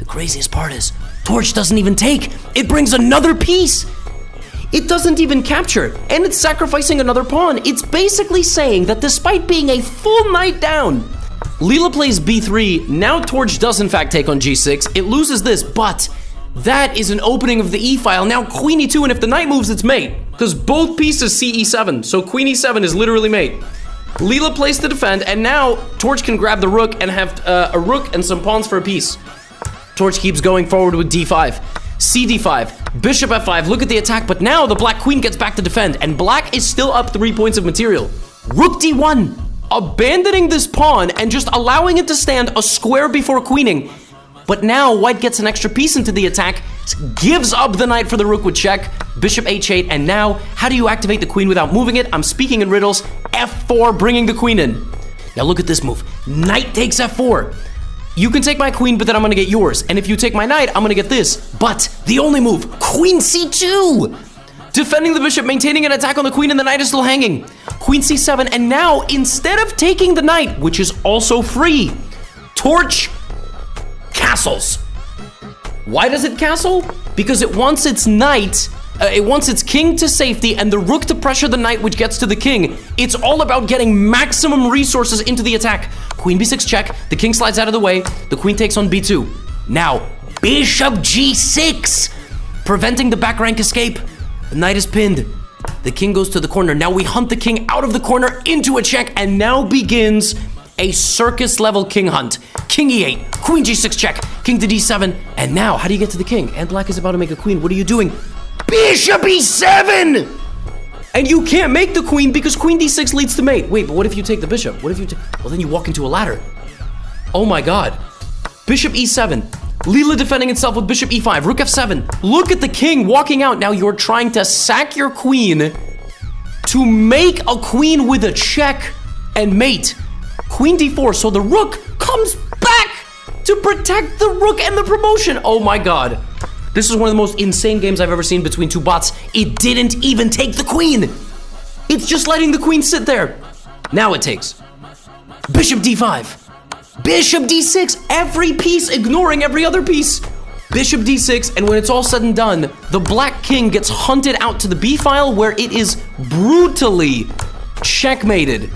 The craziest part is, torch doesn't even take. It brings another piece. It doesn't even capture, and it's sacrificing another pawn. It's basically saying that despite being a full knight down, LEELA plays b3. Now torch does in fact take on g6. It loses this, but that is an opening of the e file. Now queen e2, and if the knight moves, it's mate, because both pieces see e7. So queen e7 is literally mate. LEELA plays to defend, and now torch can grab the rook and have a rook and some pawns for a piece. Torch keeps going forward with d5, cd5, bishop f5. Look at the attack, but now the black queen gets back to defend, and black is still up 3 points of material. Rook d1, abandoning this pawn and just allowing it to stand a square before queening. But now white gets an extra piece into the attack, gives up the knight for the rook with check, bishop h8, and now how do you activate the queen without moving it? I'm speaking in riddles. f4, bringing the queen in. Now look at this move. Knight takes f4. You can take my queen, but then I'm gonna get yours. And if you take my knight, I'm gonna get this. But the only move, queen c2. Defending the bishop, maintaining an attack on the queen, and the knight is still hanging. Queen c7, and now instead of taking the knight, which is also free, torch castles. Why does it castle? Because it wants its knight, it wants its king to safety and the rook to pressure the knight, which gets to the king. It's all about getting maximum resources into the attack. Queen b6 check, the king slides out of the way, the queen takes on b2. Now, bishop g6, preventing the back rank escape. The knight is pinned. The king goes to the corner. Now we hunt the king out of the corner into a check, and now begins a circus level king hunt. King e8, queen g6 check, king to d7, and now how do you get to the king? And black is about to make a queen. What are you doing? Bishop e7! And you can't make the queen because queen d6 leads to mate. Wait, but what if you take the bishop? What if you well, then you walk into a ladder. Oh my god. Bishop e7. LEELA defending itself with bishop e5, rook f7. Look at the king walking out. Now you're trying to sack your queen to make a queen with a check and mate. Queen d4, so the rook comes back to protect the rook and the promotion. Oh my god. This is one of the most insane games I've ever seen between two bots. It didn't even take the queen. It's just letting the queen sit there. Now it takes bishop d5, bishop d6, every piece ignoring every other piece. Bishop d6, and when it's all said and done, the black king gets hunted out to the b file where it is brutally checkmated.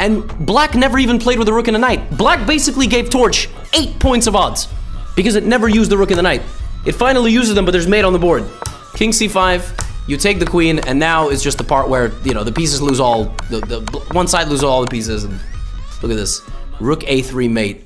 And black never even played with a rook and a knight. Black basically gave torch 8 points of odds because it never used the rook and the knight. It finally uses them, but there's mate on the board. King c5, you take the queen, and now it's just the part where, you know, the pieces lose all, the one side loses all the pieces, and look at this. Rook a3 mate.